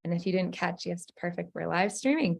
And if you didn't catch, yes, perfect. We're live streaming.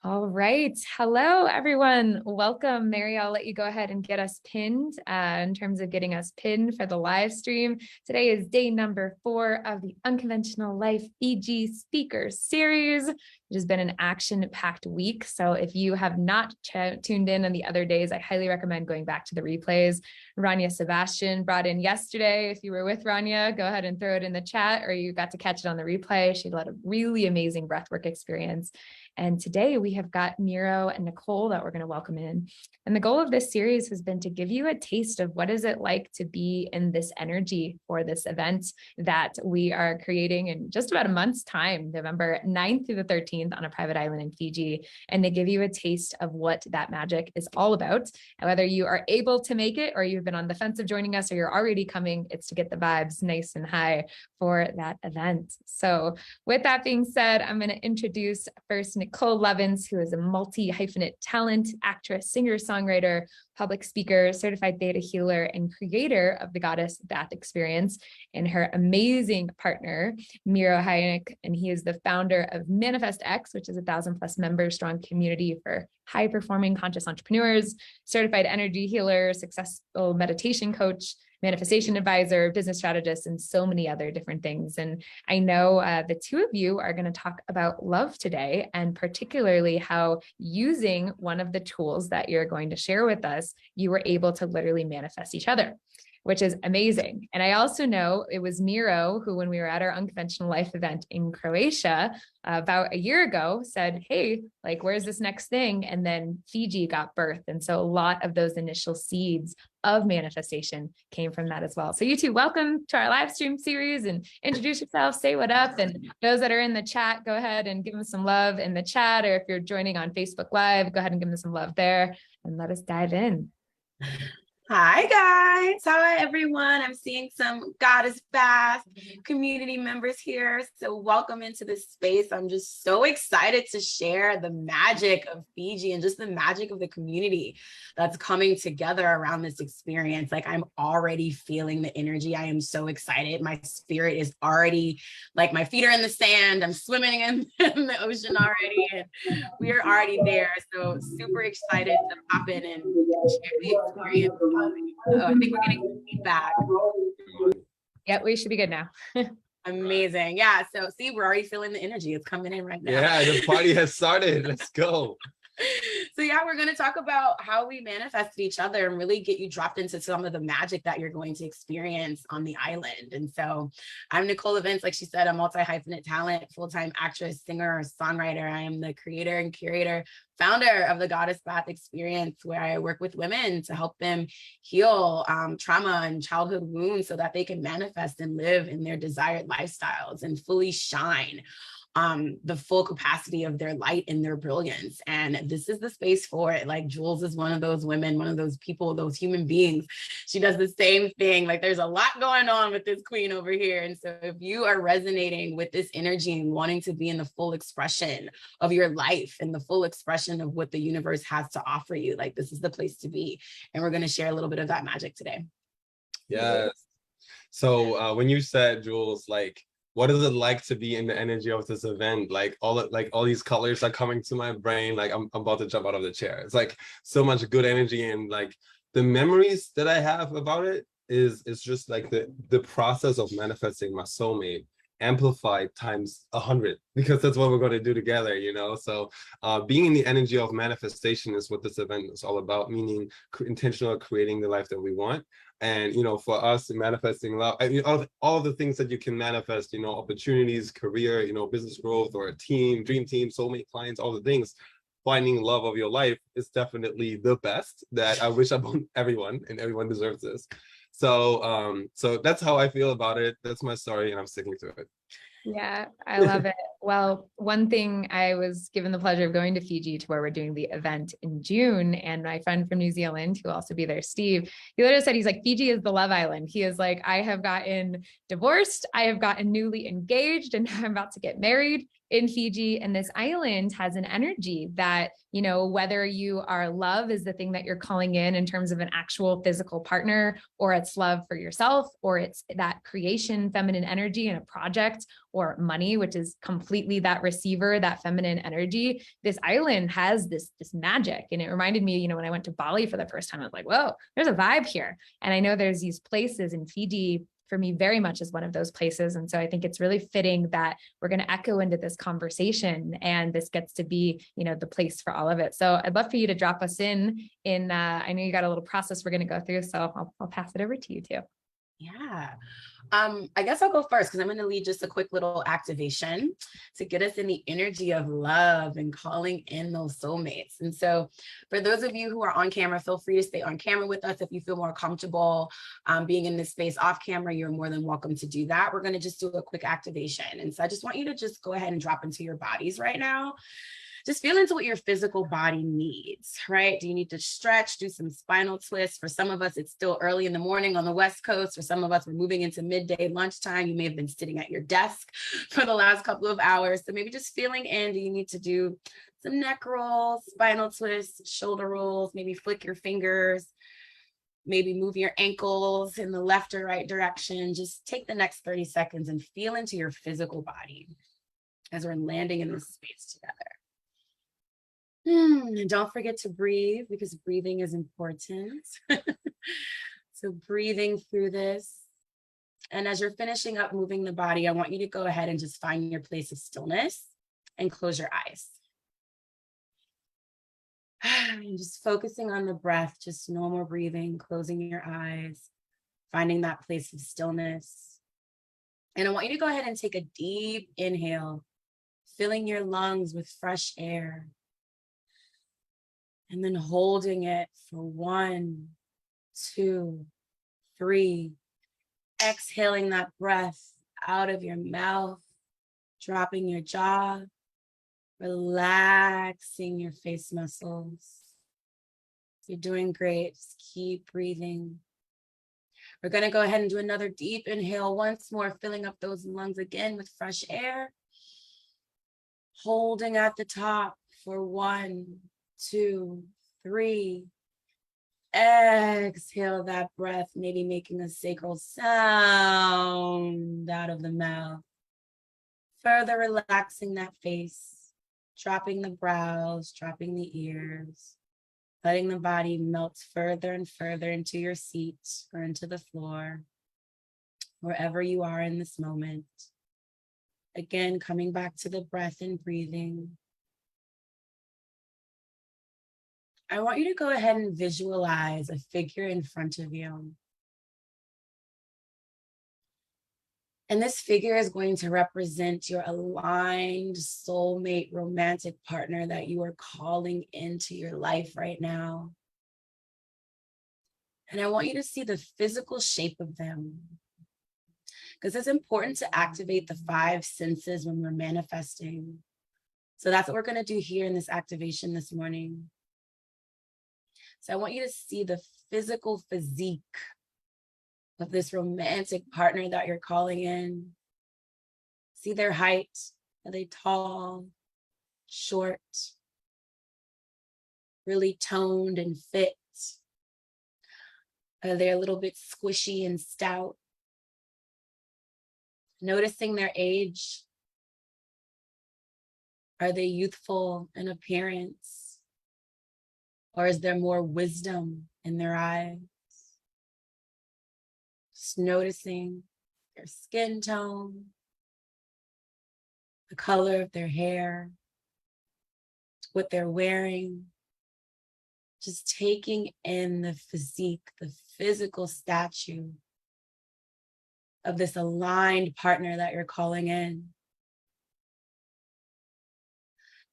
All right. Hello, everyone. Welcome. Mary, I'll let you go ahead and get us pinned in terms of getting us pinned for the live stream. Today is day number 4 of the Unconventional Life Fiji Speaker Series. It has been an action-packed week. So if you have not tuned in on the other days, I highly recommend going back to the replays. Rania Sebastian brought in yesterday. If you were with Rania, go ahead and throw it in the chat, or you got to catch it on the replay. She led a really amazing breathwork experience. And today we have got Miro and Nicole that we're going to welcome in. And the goal of this series has been to give you a taste of what is it like to be in this energy for this event that we are creating in just about a month's time, November 9th through the 13th on a private island in Fiji. And they give you a taste of what that magic is all about. And whether you are able to make it or you've been on the fence of joining us or you're already coming, it's to get the vibes nice and high for that event. So with that being said, I'm going to introduce first Nicole Lovince, who is a multi-hyphenate talent, actress, singer, songwriter, public speaker, certified theta healer, and creator of the Goddess Bath Experience, and her amazing partner, Miro Heyink, and he is the founder of Manifest X, which is a 1,000+ member strong community for high-performing conscious entrepreneurs, certified energy healer, successful meditation coach, manifestation advisor, business strategist, and so many other different things. And I know the two of you are going to talk about love today, and particularly how using one of the tools that you're going to share with us, you were able to literally manifest each other, which is amazing. And I also know it was Miro who, when we were at our Unconventional Life event in Croatia about a year ago, said, hey, like, where's this next thing? And then Fiji got birthed. And so a lot of those initial seeds of manifestation came from that as well. So you two, welcome to our live stream series, and introduce yourself, say what up. And those that are in the chat, go ahead and give them some love in the chat. Or if you're joining on Facebook Live, go ahead and give them some love there and let us dive in. Hi guys, hi everyone. I'm seeing some Goddess Bath community members here. So welcome into this space. I'm just so excited to share the magic of Fiji and just the magic of the community that's coming together around this experience. Like, I'm already feeling the energy. I am so excited. My spirit is already, like, my feet are in the sand. I'm swimming in the ocean already, and we are already there. So super excited to pop in and share the experience. I think we're getting some feedback. Yeah, we should be good now. Amazing. Yeah. So see, we're already feeling the energy. It's coming in right now. Yeah, the party has started. Let's go. So yeah, we're going to talk about how we manifested each other and really get you dropped into some of the magic that you're going to experience on the island. And so I'm Nicole Lovince, like she said, a multi-hyphenate talent, full-time actress, singer, songwriter. I am the creator and curator, founder of the Goddess Bath Experience, where I work with women to help them heal trauma and childhood wounds so that they can manifest and live in their desired lifestyles and fully shine the full capacity of their light and their brilliance. And this is the space for it. Like, Jules is one of those women, one of those people, those human beings. She does the same thing. Like, there's a lot going on with this queen over here. And so if you are resonating with this energy and wanting to be in the full expression of your life and the full expression of what the universe has to offer you, like, this is the place to be. And we're going to share a little bit of that magic today. Yes. So when you said, Jules, like, what is it like to be in the energy of this event? Like all these colors are coming to my brain. Like, I'm about to jump out of the chair. It's like so much good energy, and like the memories that I have about it is just like the process of manifesting my soulmate amplified times 100, because that's what we're going to do together, you know. So being in the energy of manifestation is what this event is all about, meaning intentional creating the life that we want. And, you know, for us, manifesting love, I mean, all of the things that you can manifest, you know, opportunities, career, you know, business growth, or a team, dream team, soulmate clients, all the things, finding love of your life is definitely the best that I wish upon everyone, and everyone deserves this. So so that's how I feel about it. That's my story, and I'm sticking to it. Yeah, I love it. Well, one thing, I was given the pleasure of going to Fiji to where we're doing the event in June. And my friend from New Zealand, who will also be there, Steve, he literally said, he's like, Fiji is the love island. He is like, I have gotten divorced, I have gotten newly engaged, and I'm about to get married in Fiji. And this island has an energy that, you know, whether you are love is the thing that you're calling in terms of an actual physical partner, or it's love for yourself, or it's that creation, feminine energy in a project, or money, which is completely that receiver, that feminine energy. This island has this magic. And it reminded me, you know, when I went to Bali for the first time, I was like, whoa, there's a vibe here. And I know there's these places in Fiji, for me, very much is one of those places. And so I think it's really fitting that we're going to echo into this conversation, and this gets to be, you know, the place for all of it. So I'd love for you to drop us in, I know you got a little process we're going to go through, so I'll pass it over to you too. Yeah. I guess I'll go first because I'm going to lead just a quick little activation to get us in the energy of love and calling in those soulmates. And so for those of you who are on camera, feel free to stay on camera with us. If you feel more comfortable being in this space off camera, you're more than welcome to do that. We're going to just do a quick activation. And so I just want you to just go ahead and drop into your bodies right now. Just feel into what your physical body needs, right? Do you need to stretch, do some spinal twists? For some of us, it's still early in the morning on the West Coast. For some of us, we're moving into midday lunchtime. You may have been sitting at your desk for the last couple of hours. So maybe just feeling in, do you need to do some neck rolls, spinal twists, shoulder rolls, maybe flick your fingers, maybe move your ankles in the left or right direction. Just take the next 30 seconds and feel into your physical body as we're landing in this space together. And don't forget to breathe, because breathing is important. So breathing through this. And as you're finishing up moving the body, I want you to go ahead and just find your place of stillness and close your eyes. And just focusing on the breath, just normal breathing, closing your eyes, finding that place of stillness. And I want you to go ahead and take a deep inhale, filling your lungs with fresh air. And then holding it for 1, 2, 3. Exhaling that breath out of your mouth, dropping your jaw, relaxing your face muscles. You're doing great. Just keep breathing. We're going to go ahead and do another deep inhale once more, filling up those lungs again with fresh air. Holding at the top for 1, 2, 3. Exhale that breath, maybe making a sacral sound out of the mouth. Further relaxing that face, dropping the brows, dropping the ears, letting the body melt further and further into your seat or into the floor, wherever you are in this moment. Again, coming back to the breath and breathing. I want you to go ahead and visualize a figure in front of you. And this figure is going to represent your aligned soulmate romantic partner that you are calling into your life right now. And I want you to see the physical shape of them, because it's important to activate the 5 senses when we're manifesting. So that's what we're going to do here in this activation this morning. So I want you to see the physical physique of this romantic partner that you're calling in. See their height. Are they tall, short, really toned and fit? Are they a little bit squishy and stout? Noticing their age. Are they youthful in appearance? Or is there more wisdom in their eyes? Just noticing their skin tone, the color of their hair, what they're wearing. Just taking in the physique, the physical statue of this aligned partner that you're calling in.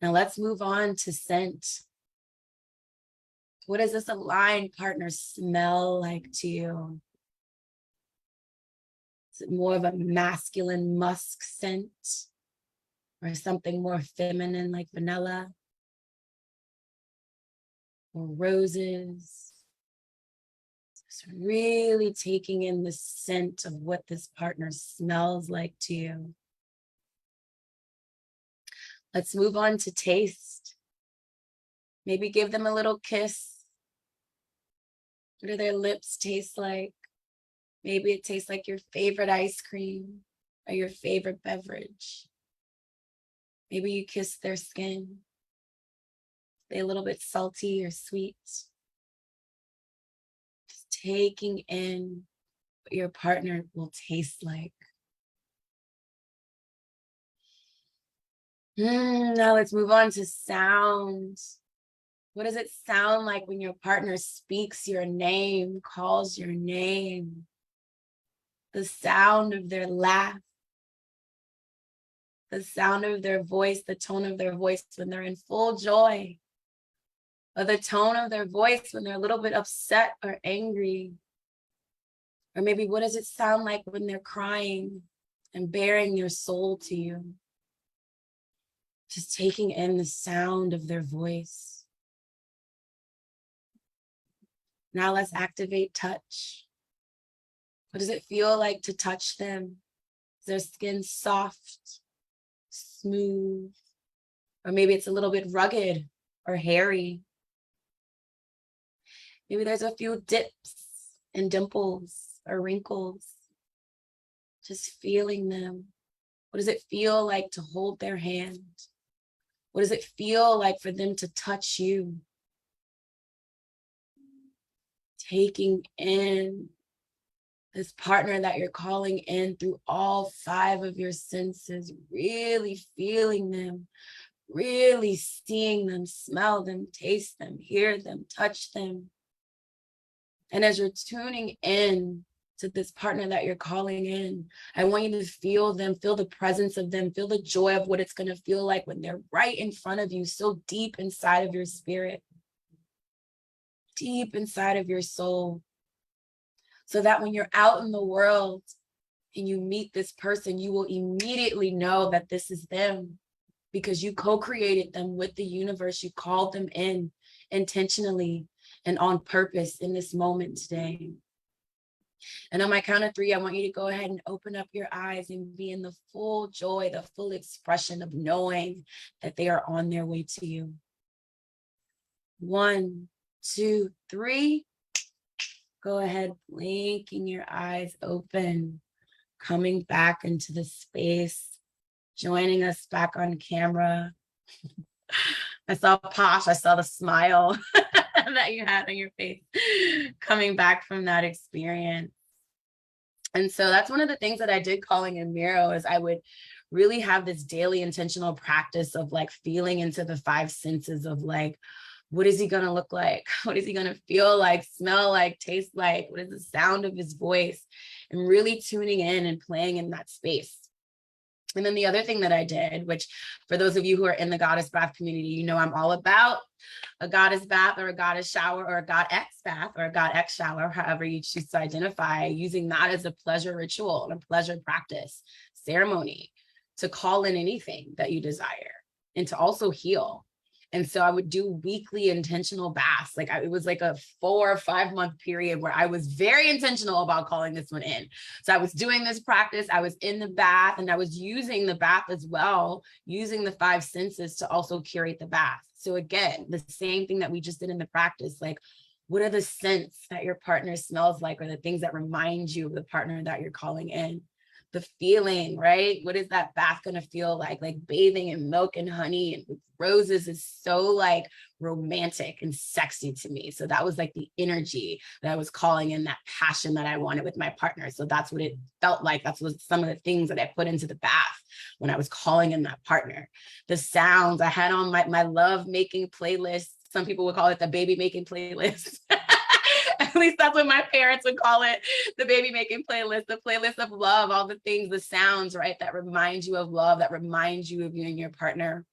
Now let's move on to scent. What does this aligned partner smell like to you? Is it more of a masculine musk scent? or something more feminine like vanilla or roses. Just really taking in the scent of what this partner smells like to you. Let's move on to taste. Maybe give them a little kiss. What do their lips taste like? Maybe it tastes like your favorite ice cream or your favorite beverage. Maybe you kiss their skin. They're a little bit salty or sweet. Just taking in what your partner will taste like. Now let's move on to sound. What does it sound like when your partner speaks your name, calls your name? The sound of their laugh, the sound of their voice, the tone of their voice when they're in full joy, or the tone of their voice when they're a little bit upset or angry. Or maybe what does it sound like when they're crying and bearing your soul to you? Just taking in the sound of their voice. Now let's activate touch. What does it feel like to touch them? Is their skin soft, smooth, or maybe it's a little bit rugged or hairy? Maybe there's a few dips and dimples or wrinkles. Just feeling them. What does it feel like to hold their hand? What does it feel like for them to touch you? Taking in this partner that you're calling in through all 5 of your senses, really feeling them, really seeing them, smell them, taste them, hear them, touch them. And as you're tuning in to this partner that you're calling in, I want you to feel them, feel the presence of them, feel the joy of what it's going to feel like when they're right in front of you, so deep inside of your spirit, deep inside of your soul. So that when you're out in the world and you meet this person, you will immediately know that this is them because you co-created them with the universe. You called them in intentionally and on purpose in this moment today. And on my count of 3, I want you to go ahead and open up your eyes and be in the full joy, the full expression of knowing that they are on their way to you. 1, 2, 3. Go ahead, blinking your eyes open, coming back into the space, joining us back on camera. I saw Posh, I saw the smile that you had on your face coming back from that experience. And so that's one of the things that I did calling in Miro is I would really have this daily intentional practice of like feeling into the 5 senses of like, what is he going to look like? What is he going to feel like, smell like, taste like? What is the sound of his voice? And really tuning in and playing in that space. And then the other thing that I did, which for those of you who are in the goddess bath community, you know I'm all about a goddess bath or a goddess shower or a god X bath or a god X shower, however you choose to identify, using that as a pleasure ritual and a pleasure practice ceremony to call in anything that you desire and to also heal. And so I would do weekly intentional baths. Like it was like a 4 or 5 month period where I was very intentional about calling this one in. So I was doing this practice. I was in the bath and I was using the bath as well, using the 5 senses to also curate the bath. So again, the same thing that we just did in the practice, like what are the scents that your partner smells like, or the things that remind you of the partner that you're calling in? The feeling, right? What is that bath going to feel like? Like bathing in milk and honey and with roses is so like romantic and sexy to me. So that was like the energy that I was calling in, that passion that I wanted with my partner. So that's what it felt like. That's what some of the things that I put into the bath when I was calling in that partner. The sounds I had on my love making playlist. Some people would call it the baby making playlist. At least that's what my parents would call it, the baby making playlist, the playlist of love, all the things, the sounds, right, that remind you of love, that remind you of you and your partner.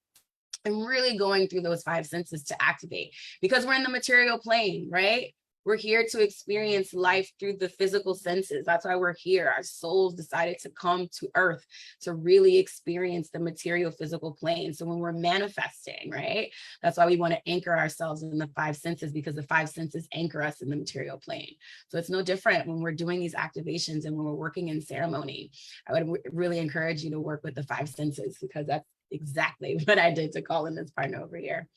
And really going through those 5 senses to activate, because we're in the material plane, right? We're here to experience life through the physical senses. That's why we're here. Our souls decided to come to earth to really experience the material physical plane. So when we're manifesting, right, that's why we want to anchor ourselves in the five senses, because the five senses anchor us in the material plane. So it's no different when we're doing these activations and when we're working in ceremony. I would really encourage you to work with the five senses, because that's exactly what I did to call in this partner over here.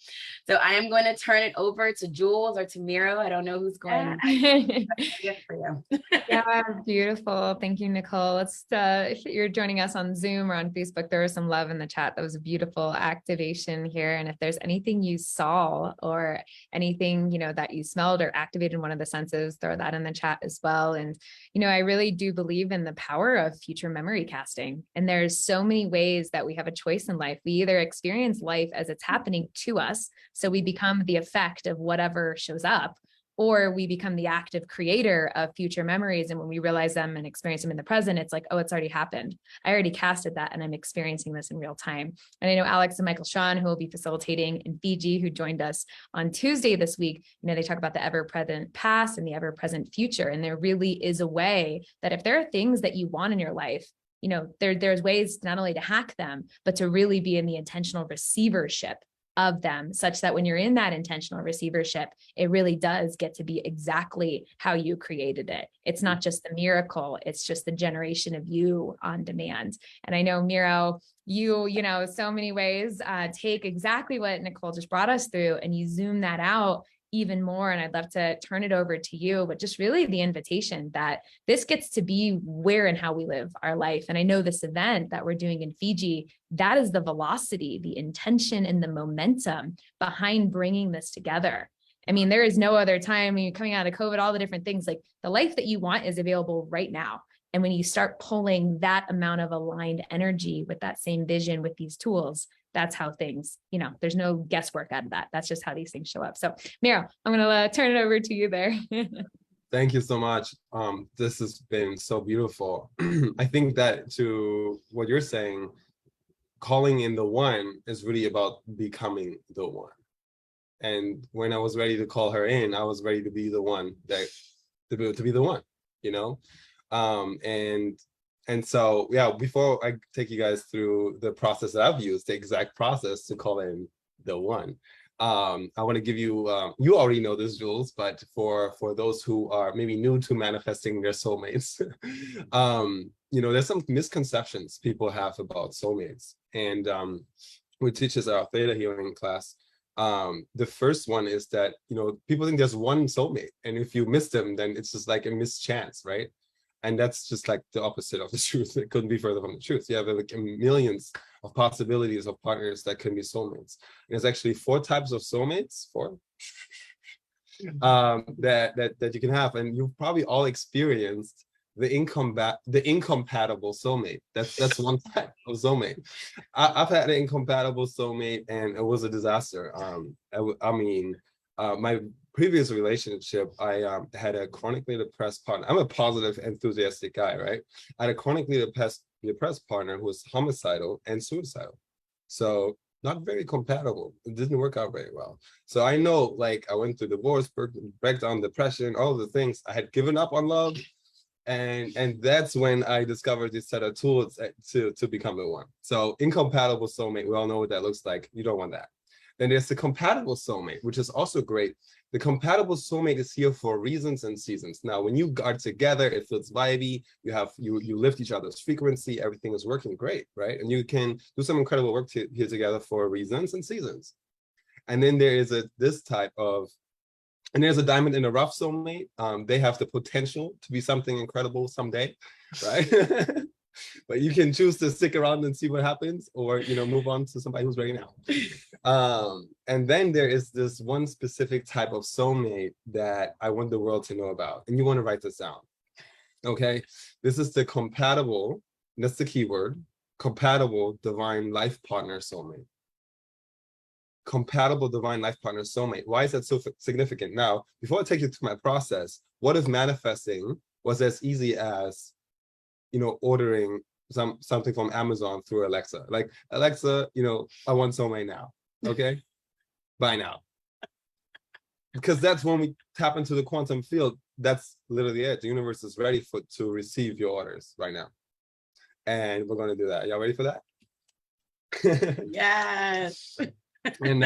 So I am going to turn it over to Jules or to Miro. I don't know who's going. For you. Yeah, beautiful. Thank you, Nicole. If you're joining us on Zoom or on Facebook, there was some love in the chat. That was a beautiful activation here. And if there's anything you saw or anything, that you smelled or activated in one of the senses, throw that in the chat as well. And, I really do believe in the power of future memory casting. And there's so many ways that we have a choice in life. We either experience life as it's happening to us, so we become the effect of whatever shows up, or we become the active creator of future memories. And when we realize them and experience them in the present, it's like, oh, it's already happened. I already casted that and I'm experiencing this in real time. And I know Alex and Michael Sean, who will be facilitating in Fiji, who joined us on Tuesday this week, they talk about the ever-present past and the ever-present future. And there really is a way that if there are things that you want in your life, there's ways not only to hack them, but to really be in the intentional receivership of them, such that when you're in that intentional receivership, it really does get to be exactly how you created it. It's not just the miracle, it's just the generation of you on demand. And I know, Miro, you so many ways take exactly what Nicole just brought us through and you zoom that out even more. And I'd love to turn it over to you, but just really the invitation that this gets to be where and how we live our life. And I know this event that we're doing in Fiji, that is the velocity, the intention, and the momentum behind bringing this together. I mean, there is no other time when you're coming out of COVID, all the different things, like the life that you want is available right now. And when you start pulling that amount of aligned energy with that same vision, with these tools, that's how things, there's no guesswork out of that. That's just how these things show up. So Miro, I'm going to turn it over to you there. Thank you so much. This has been so beautiful. I think that to what you're saying, calling in the one is really about becoming the one. And when I was ready to call her in, I was ready to be the one to be the one, And so, yeah, before I take you guys through the process that I've used, the exact process to call in the one, I want to give you, you already know this, Jules, but for those who are maybe new to manifesting their soulmates, there's some misconceptions people have about soulmates. And we teach this at our theta healing class. The first one is that, people think there's one soulmate. And if you miss them, then it's just like a mischance, right? And that's just like the opposite of the truth. It couldn't be further from the truth. You have like millions of possibilities of partners that can be soulmates. And there's actually 4 types of soulmates, that you can have. And you've probably all experienced the incompatible soulmate. That's one type of soulmate. I've had an incompatible soulmate, and it was a disaster. My previous relationship, I had a chronically depressed partner. I'm a positive, enthusiastic guy, right? I had a chronically depressed partner who was homicidal and suicidal. So not very compatible. It didn't work out very well. So I know, like, I went through divorce, breakdown, depression, all the things. I had given up on love. And that's when I discovered this set of tools to become the one. So incompatible soulmate, we all know what that looks like. You don't want that. Then there's the compatible soulmate, which is also great. The compatible soulmate is here for reasons and seasons. Now, when you are together, it feels vibey. You lift each other's frequency. Everything is working great, right? And you can do some incredible work here together for reasons and seasons. And then there is there's a diamond in the rough soulmate. They have the potential to be something incredible someday, right? But you can choose to stick around and see what happens, or move on to somebody who's ready now. And then there is this one specific type of soulmate that I want the world to know about, and you want to write this down. Okay, this is the compatible. That's the keyword. Compatible divine life partner soulmate. Compatible divine life partner soulmate. Why is that so significant? Now, before I take you through my process, what if manifesting was as easy as ordering something from Amazon through Alexa? Like, Alexa, I want soulmate now. Okay, buy now. because that's when we tap into the quantum field. That's literally it. The universe is ready to receive your orders right now. And we're going to do that. Y'all ready for that? Yes. And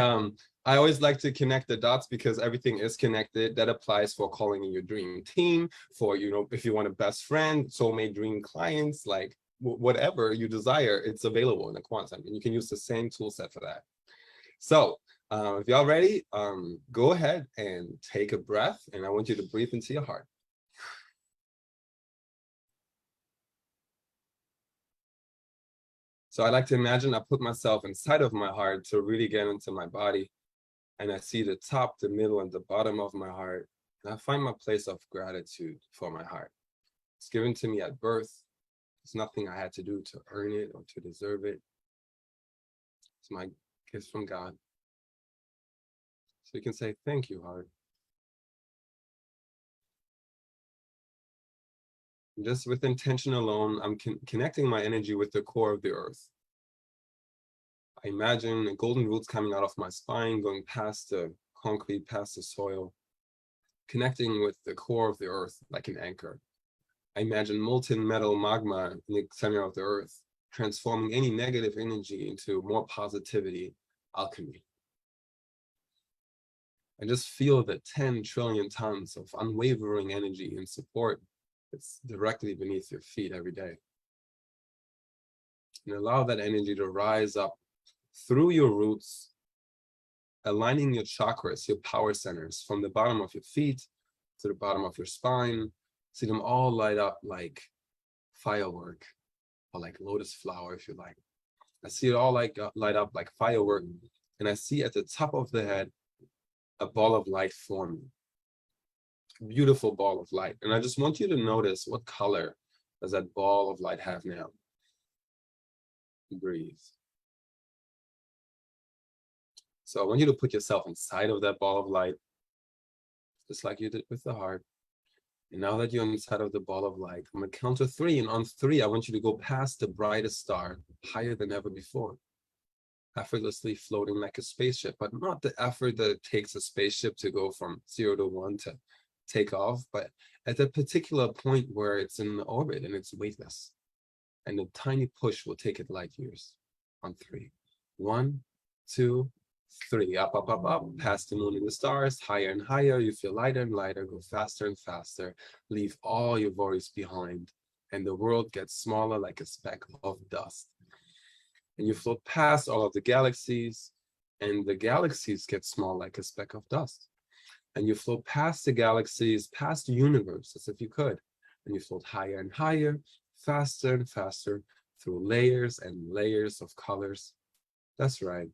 I always like to connect the dots because everything is connected. That applies for calling in your dream team, for, you know, if you want a best friend, soulmate dream clients, like whatever you desire, it's available in the quantum, and you can use the same tool set for that. So if y'all ready, go ahead and take a breath, and I want you to breathe into your heart. So I like to imagine I put myself inside of my heart to really get into my body. And I see the top, the middle, and the bottom of my heart. And I find my place of gratitude for my heart. It's given to me at birth. It's nothing I had to do to earn it or to deserve it. It's my gift from God. So you can say, thank you, heart. And just with intention alone, I'm connecting my energy with the core of the earth. I imagine the golden roots coming out of my spine, going past the concrete, past the soil, connecting with the core of the earth like an anchor. I imagine molten metal magma in the center of the earth, transforming any negative energy into more positivity, alchemy. I just feel the 10 trillion tons of unwavering energy and support that's directly beneath your feet every day. And allow that energy to rise up through your roots, aligning your chakras, your power centers, from the bottom of your feet to the bottom of your spine. See them all light up like firework, or like lotus flower, if you like. I see it all like light up like firework, and I see at the top of the head a ball of light forming. Beautiful ball of light. And I just want you to notice, what color does that ball of light have now? Breathe. So I want you to put yourself inside of that ball of light, just like you did with the heart. And now that you're inside of the ball of light, I'm gonna count to 3, and on 3, I want you to go past the brightest star, higher than ever before, effortlessly floating like a spaceship, but not the effort that it takes a spaceship to go from 0 to 1 to take off, but at a particular point where it's in orbit and it's weightless. And a tiny push will take it light years. On 3. 1, 2, 3. Up, up, up, up, past the moon and the stars, higher and higher. You feel lighter and lighter, go faster and faster. Leave all your worries behind, and the world gets smaller like a speck of dust. And you float past all of the galaxies, and the galaxies get small like a speck of dust. And you float past the galaxies, past the universe, as if you could. And you float higher and higher, faster and faster, through layers and layers of colors. That's right.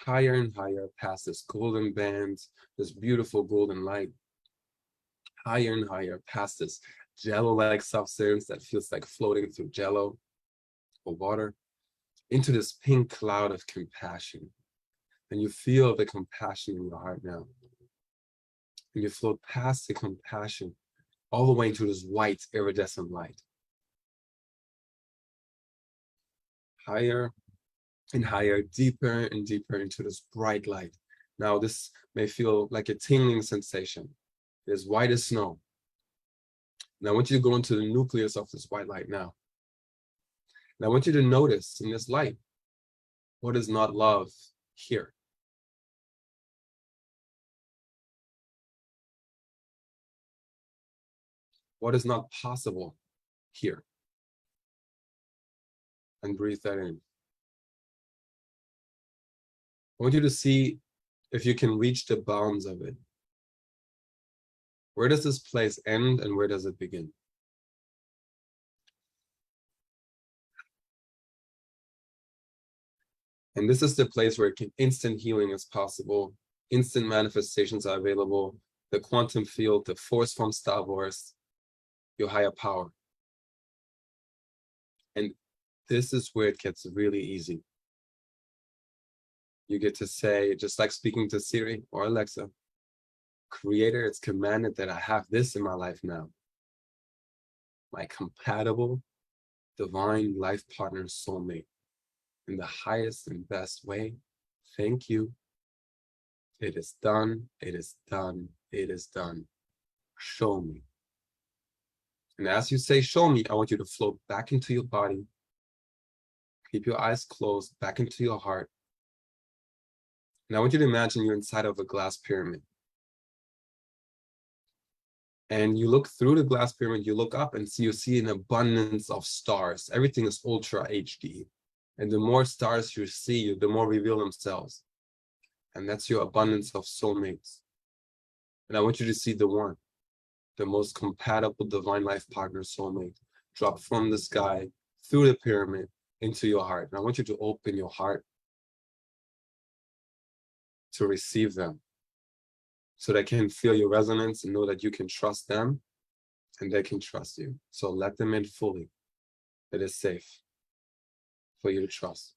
Higher and higher, past this golden band, this beautiful golden light. Higher and higher, past this jello-like substance that feels like floating through jello or water, into this pink cloud of compassion. And you feel the compassion in your heart now. And you float past the compassion all the way into this white iridescent light. Higher and higher, deeper and deeper into this bright light. Now this may feel like a tingling sensation. It is white as snow. And I want you to go into the nucleus of this white light now. And I want you to notice in this light, what is not love here? What is not possible here? And breathe that in. I want you to see if you can reach the bounds of it. Where does this place end and where does it begin? And this is the place where instant healing is possible. Instant manifestations are available. The quantum field, the force from Star Wars, your higher power. And this is where it gets really easy. You get to say, just like speaking to Siri or Alexa, Creator, it's commanded that I have this in my life now. My compatible, divine life partner, soulmate, in the highest and best way. Thank you. It is done. It is done. It is done. Show me. And as you say, show me, I want you to float back into your body. Keep your eyes closed, back into your heart. And I want you to imagine you're inside of a glass pyramid. And you look through the glass pyramid, you look up and you see an abundance of stars. Everything is ultra HD. And the more stars you see, the more reveal themselves. And that's your abundance of soulmates. And I want you to see the one, the most compatible divine life partner soulmate, drop from the sky, through the pyramid, into your heart. And I want you to open your heart to receive them, so they can feel your resonance and know that you can trust them and they can trust you. So let them in fully. It is safe for you to trust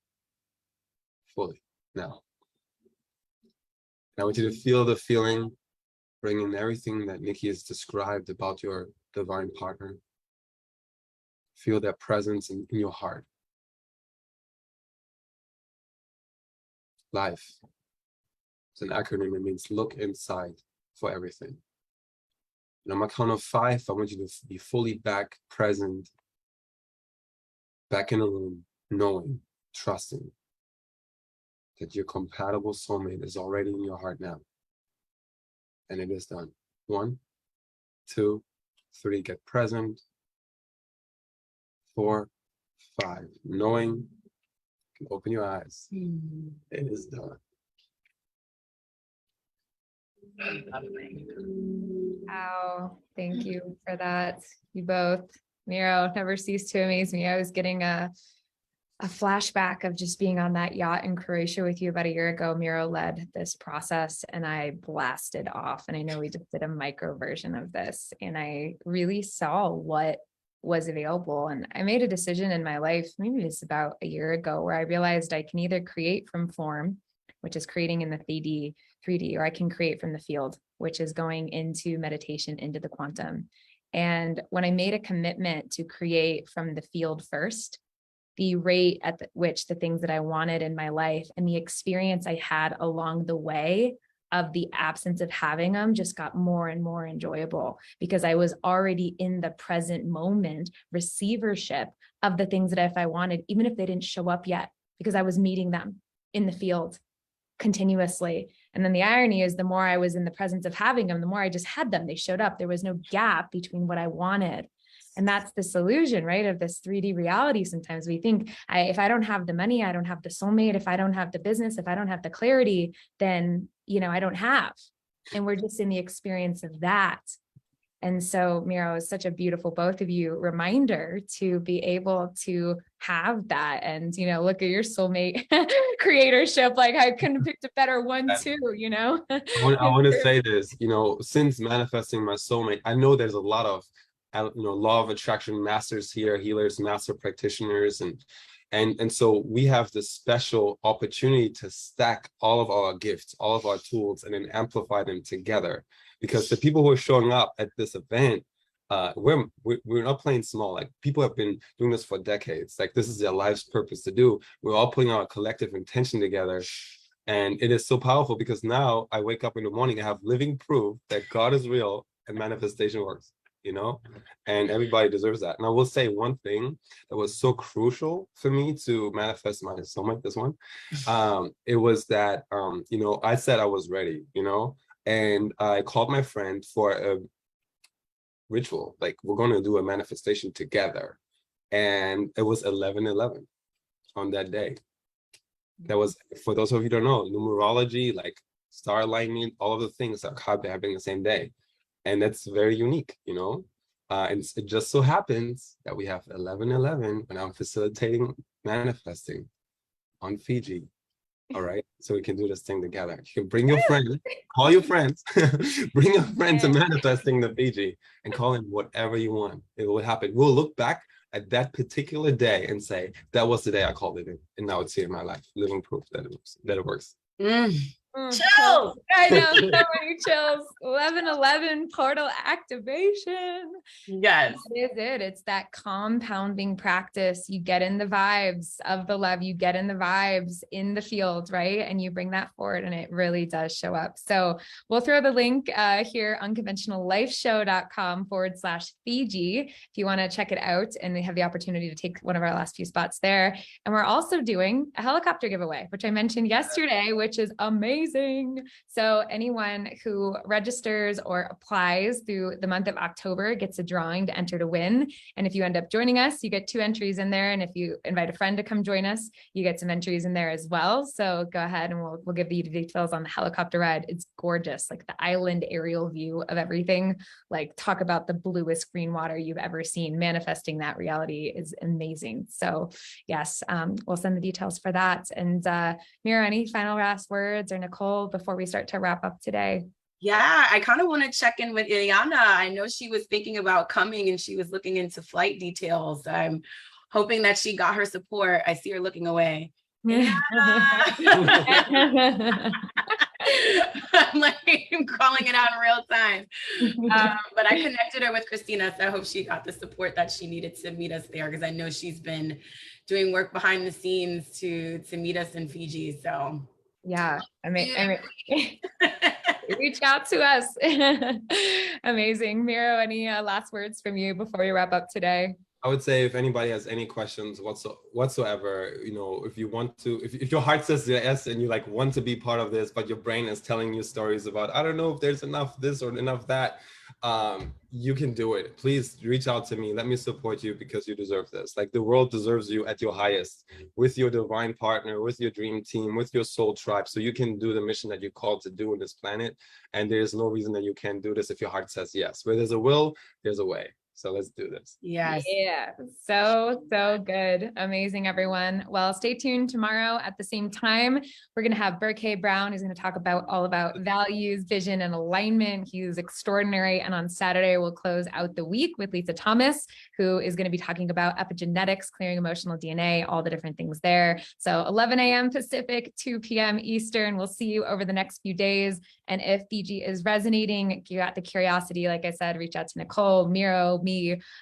fully now. And I want you to feel the feeling, bring in everything that Nikki has described about your divine partner. Feel their presence in your heart. Life. It's an acronym. It means look inside for everything. And on my count of 5, I want you to be fully back, present, back in the room, knowing, trusting that your compatible soulmate is already in your heart now. And it is done. 1, 2, 3, get present. 4, 5, knowing, you can open your eyes. It is done. Wow, thank you for that. You both. Miro, never cease to amaze me. I was getting a flashback of just being on that yacht in Croatia with you about a year ago. Miro led this process and I blasted off. And I know we just did a micro version of this and I really saw what was available. And I made a decision in my life, maybe it's about a year ago, where I realized I can either create from form, which is creating in the 3D, or I can create from the field, which is going into meditation, into the quantum. And when I made a commitment to create from the field first, the rate at which the things that I wanted in my life and the experience I had along the way of the absence of having them just got more and more enjoyable, because I was already in the present moment receivership of the things that if I wanted, even if they didn't show up yet, because I was meeting them in the field continuously. And then the irony is the more I was in the presence of having them, the more I just had them. They showed up. There was no gap between what I wanted. And that's this illusion, right, of this 3D reality. Sometimes we think, if I don't have the money, I don't have the soulmate. If I don't have the business, if I don't have the clarity, then, I don't have. And we're just in the experience of that. And so, Miro, is such a beautiful, both of you, reminder to be able to have that. And, look at your soulmate creatorship. Like, I couldn't have picked a better one too, I want to say this, since manifesting my soulmate, I know there's a lot of, law of attraction masters here, healers, master practitioners. And so we have this special opportunity to stack all of our gifts, all of our tools, and then amplify them together. Because the people who are showing up at this event, we're not playing small. Like, people have been doing this for decades. Like, this is their life's purpose to do. We're all putting our collective intention together. And it is so powerful, because now I wake up in the morning, I have living proof that God is real and manifestation works, and everybody deserves that. And I will say one thing that was so crucial for me to manifest my soulmate, this one, it was that, I said I was ready, and I called my friend for a ritual. Like, we're going to do a manifestation together. And it was 11/11 on that day. That was, for those of you who don't know, numerology, like star alignment, all of the things are happening the same day. And that's very unique, and it just so happens that we have 11/11 when I'm facilitating manifesting on Fiji. All right, so we can do this thing together. You can bring your friend, call your friends, bring a friend to manifesting the Fiji, and call in whatever you want. It will happen. We'll look back at that particular day and say, that was the day I called it in, and now it's here in my life, living proof that it works. Chill. I know, so many chills. 11/11 portal activation. Yes. That is it. It's that compounding practice. You get in the vibes of the love, you get in the vibes in the field, right? And you bring that forward and it really does show up. So we'll throw the link here, unconventionallifeshow.com/Fiji, if you want to check it out and they have the opportunity to take one of our last few spots there. And we're also doing a helicopter giveaway, which I mentioned yesterday, which is amazing. So anyone who registers or applies through the month of October gets a drawing to enter to win. And if you end up joining us, you get 2 entries in there. And if you invite a friend to come join us, you get some entries in there as well. So go ahead and we'll give you the details on the helicopter ride. It's gorgeous, like the island aerial view of everything. Like talk about the bluest green water you've ever seen. Manifesting that reality is amazing. So yes, we'll send the details for that. And Miro, any final last words, or Nicole, before we start to wrap up today? Yeah, I kind of want to check in with Ileana. I know she was thinking about coming and she was looking into flight details. I'm hoping that she got her support. I see her looking away. I'm calling it out in real time. But I connected her with Christina, so I hope she got the support that she needed to meet us there, because I know she's been doing work behind the scenes to meet us in Fiji. So yeah, I mean reach out to us. Amazing. Miro, any last words from you before we wrap up today? I would say if anybody has any questions whatsoever, you know, if you want to, if your heart says yes and you like want to be part of this, but your brain is telling you stories about, I don't know if there's enough this or enough that, you can do it. Please reach out to me. Let me support you, because you deserve this. Like the world deserves you at your highest, with your divine partner, with your dream team, with your soul tribe, so you can do the mission that you're called to do on this planet. And there's no reason that you can't do this if your heart says yes. Where there's a will, there's a way. So let's do this. yes. Yeah. So good. Amazing, everyone. Well, stay tuned tomorrow at the same time. We're going to have Burke Brown, who's going to talk about all about values, vision, and alignment. He's extraordinary. And on Saturday, we'll close out the week with Lisa Thomas, who is going to be talking about epigenetics, clearing emotional DNA, all the different things there. So 11 a.m. Pacific, 2 p.m. Eastern. We'll see you over the next few days. And if Fiji is resonating, you got the curiosity, like I said, reach out to Nicole, Miro, me.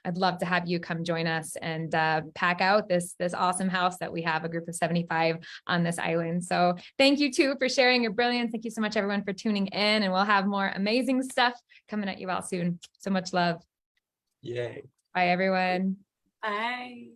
I'd love to have you come join us and pack out this awesome house that we have, a group of 75 on this island. So thank you too for sharing your brilliance. Thank you so much, everyone, for tuning in, and we'll have more amazing stuff coming at you all soon. So much love. Yay. Bye, everyone. Bye.